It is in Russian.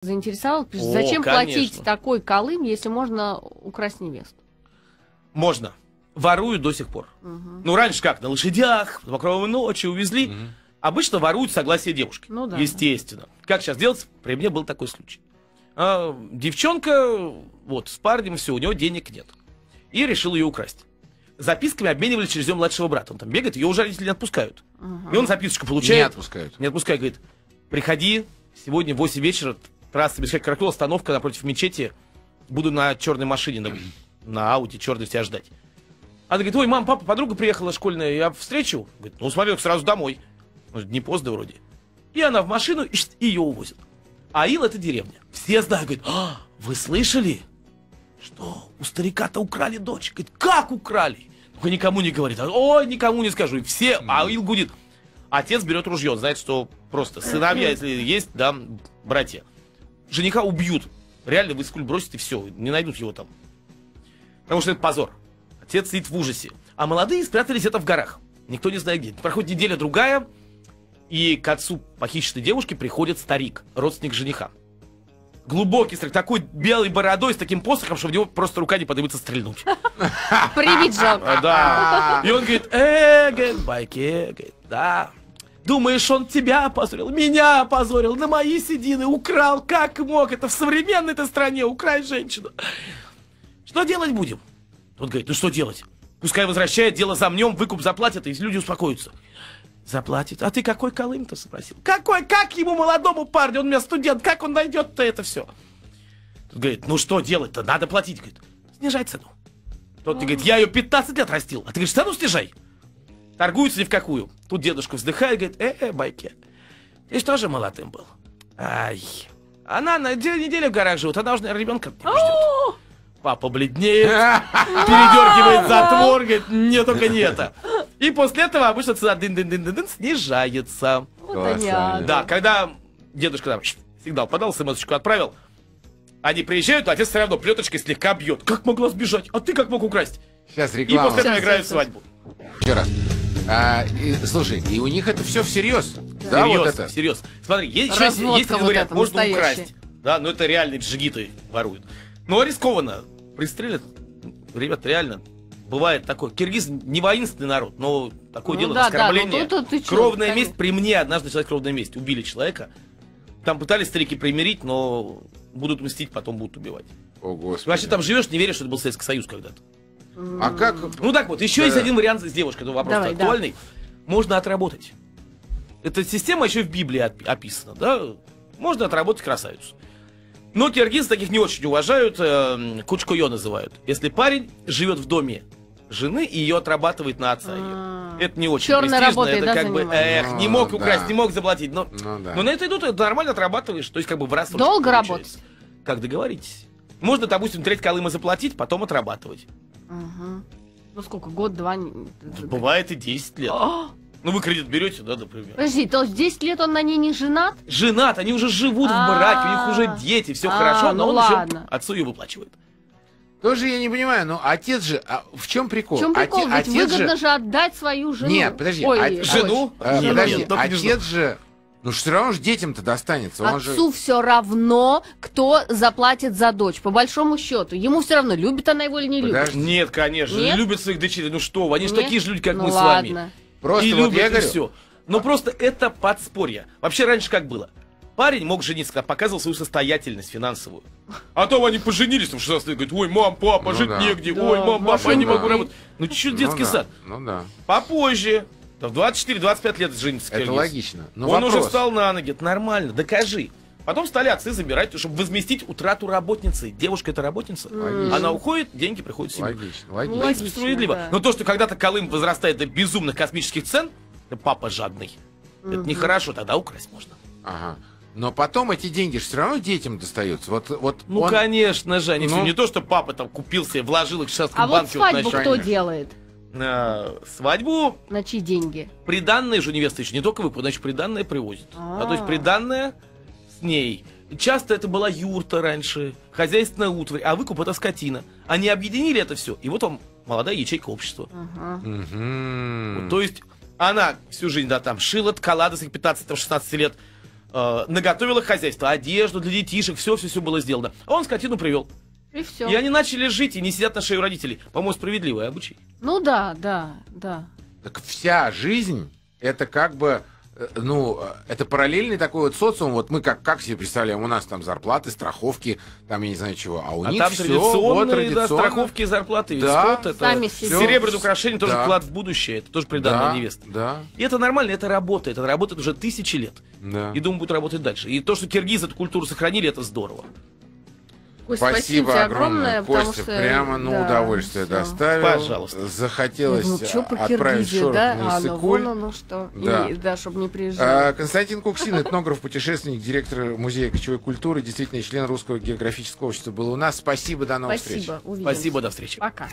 Заинтересовал? О, Зачем конечно. платить такой колым, если можно украсть невесту? Можно. Воруют до сих пор. Ну, раньше как? На лошадях, по покровой ночи увезли. Обычно воруют согласие девушки. Ну да. Естественно. Как сейчас делать? При мне был такой случай. Девчонка, вот, с парнем, все, у него денег нет. И решил ее украсть. Записками обменивали через ее младшего брата. Он там бегает, ее уже родители не отпускают. И он записочку получает. Не отпускают. Не отпускает, говорит, приходи сегодня в 8 вечера, трасса Бишкек-Каракул, остановка напротив мечети. Буду на черной машине, на Ауди черной тебя ждать. Она говорит, ой, мам, папа, подруга приехала школьная, я встречу? Говорит, ну смотри, сразу домой. Не поздно вроде. И она в машину, и ее увозят. Аил — это деревня. Все знают, говорят, вы слышали, что у старика-то украли дочь? Говорит, как украли? Только никому не говорит. Ой, никому не скажу. И все, Аил гудит. Отец берет ружье, он знает, что просто сыновья, если есть, да, братья. Жениха убьют. Реально в искуль бросят, и все, не найдут его там. Потому что это позор. Отец сидит в ужасе. А молодые спрятались это в горах. Никто не знает где. Проходит неделя-другая, и к отцу похищенной девушки приходит старик, родственник жениха. Глубокий старик, такой белой бородой, с таким посохом, что в него просто рука не поднимется стрельнуть. Привить жалко. Да. И он говорит, говорит, байке, говорит, да. Думаешь, он тебя опозорил, меня опозорил, на мои седины украл, как мог. Это в современной-то стране украсть женщину. Что делать будем? Он говорит, ну что делать? Пускай возвращает, дело замнем, выкуп заплатят, и люди успокоятся. Заплатит. А ты какой колым-то спросил? Какой? Как ему, молодому парню? Он у меня студент. Как он найдет-то это все? Тут говорит, ну что делать-то? Надо платить. Говорит, снижай цену. Тот говорит, я ее 15 лет растил. А ты говоришь, цену снижай. Торгуются ни в какую. Тут дедушка вздыхает, говорит, байке. Ты что же молодым был? Ай. Она на неделю в горах живет. Она уже, наверное, ребенка не ждет. Папа бледнеет, передергивает затвор, говорит, не, только не это. И после этого обычно цена дын-дын-дын-дын снижается. Да, когда дедушка там сигнал подал, смс-очку отправил, они приезжают, а отец все равно плеточкой слегка бьет. Как могла сбежать? А ты как мог украсть? Сейчас И реклама. после этого играют в свадьбу. Еще раз. Слушай, и у них это все всерьез. Да, вот это. Всерьез. Смотри, есть Разводка вот говорят, эта можно настоящая. украсть. Да, но это реальные джигиты воруют. Но рискованно. Пристрелят. Ребят, реально. Бывает такое. Киргиз не воинственный народ, но такое дело, да, оскорбление. да, ну, Кровная месть. При мне однажды человек кровная месть. Убили человека. Там пытались старики примирить, но будут мстить, потом будут убивать. О, Господи. Вообще там живешь, не веришь, что это был Советский Союз когда-то. А как? Ну так вот, еще есть один вариант с девушкой, это вопрос Давай, актуальный. Можно отработать. Эта система еще в Библии описана, да? Можно отработать красавицу. Но киргизы таких не очень уважают, кучкойо называют. Если парень живет в доме жены и ее отрабатывает на отца ее. Это не очень Черной престижно, работой, это да, как бы, занимаются? не мог Ну, украсть, да. не мог заплатить. Но на это идут, это нормально отрабатываешь, то есть как бы в раз. Долго работать? Как договоритесь. Можно, допустим, треть колыма заплатить, потом отрабатывать. Ну сколько, год-два? Бывает и 10 лет. Ну, вы кредит берете, да, например. Подожди, то есть 10 лет он на ней не женат? Женат, они уже живут в браке, у них уже дети, все хорошо, но ну он ладно. еще отцу ее выплачивает. Тоже я не понимаю, но отец же... в чем прикол? В чем прикол? Ведь Отец выгодно же отдать свою жену. Нет, подожди. Ой, Жену? дочь. Подожди, Нет, только не отец же... Ну, все равно же детям-то достанется. Он же... Отцу все равно, кто заплатит за дочь, по большому счету. Ему все равно, любит она его или не любит. Подожди. Нет, конечно, Нет? любят своих дочерей, ну что вы, они же Нет? такие же люди, как Ну мы с ладно. вами. Просто И вот любят, я и говорю... все. Но просто это подспорье. Вообще раньше как было? Парень мог жениться, когда показывал свою состоятельность финансовую. А то они поженились, там 16 лет, говорят, ой, мам, папа, Ну жить да. негде, Да, ой, мам, папа, я не машинка. могу работать. Ну чуть-чуть детский да, сад. Ну да, Попозже, да, в 24-25 лет женится. это киргиз. логично. Но Он вопрос. уже встал на ноги, это нормально, докажи. Потом стали отцы забирать, чтобы возместить утрату работницы. Девушка это работница, Логично. она уходит, деньги приходят в семью. Логично, Ну, логично. логично. Справедливо. да. Но то, что когда-то Колым возрастает до безумных космических цен, это папа жадный. Это нехорошо, тогда украсть можно. Ага. Но потом эти деньги же все равно детям достаются. Вот Ну, он... конечно же, они Ну. все не то, что папа там купил себе, вложил их в шестом А вот банке. свадьбу вот, кто делает? свадьбу На чьи деньги? приданные же невеста еще не только выпадут, значит, приданное привозит. А то есть А. приданное с ней. Часто это была юрта раньше, хозяйственная утварь, а выкуп это скотина. Они объединили это все, и вот вам молодая ячейка общества. Мгм. То есть она всю жизнь, да, там, шила, ткала до своих 15-16 лет, наготовила хозяйство, одежду для детишек, все было сделано. А он скотину привел. И все. И они начали жить и не сидят на шее у родителей. По-моему, справедливое обучение. Ну да. Так вся жизнь, это как бы, это параллельный такой вот социум. Вот мы как себе представляем, у нас там зарплаты, страховки, там я не знаю чего, а у них там все традиционные, да, страховки, зарплаты, Да. скот, это Сами себе. серебряное украшение, тоже Да. вклад в будущее, это тоже приданное Да, невесты. да, И это нормально, это работает уже тысячи лет. да. И думаю, будет работать дальше. И то, что киргизы эту культуру сохранили, это здорово. Кость, Спасибо тебе огромное, потому Костя, что, прямо на удовольствие всё. доставил. Пожалуйста. Захотелось Ну, что по отправить Киргизии, шорох да? на Ну Иссык-Куль. вон оно что. Да. И, да, чтобы не приезжал. Константин Куксин, этнограф, путешественник, директор Музея кочевой культуры, действительно член Русского географического общества был у нас. Спасибо, до новых встреч. Спасибо, увидимся. Спасибо, до встречи. Пока.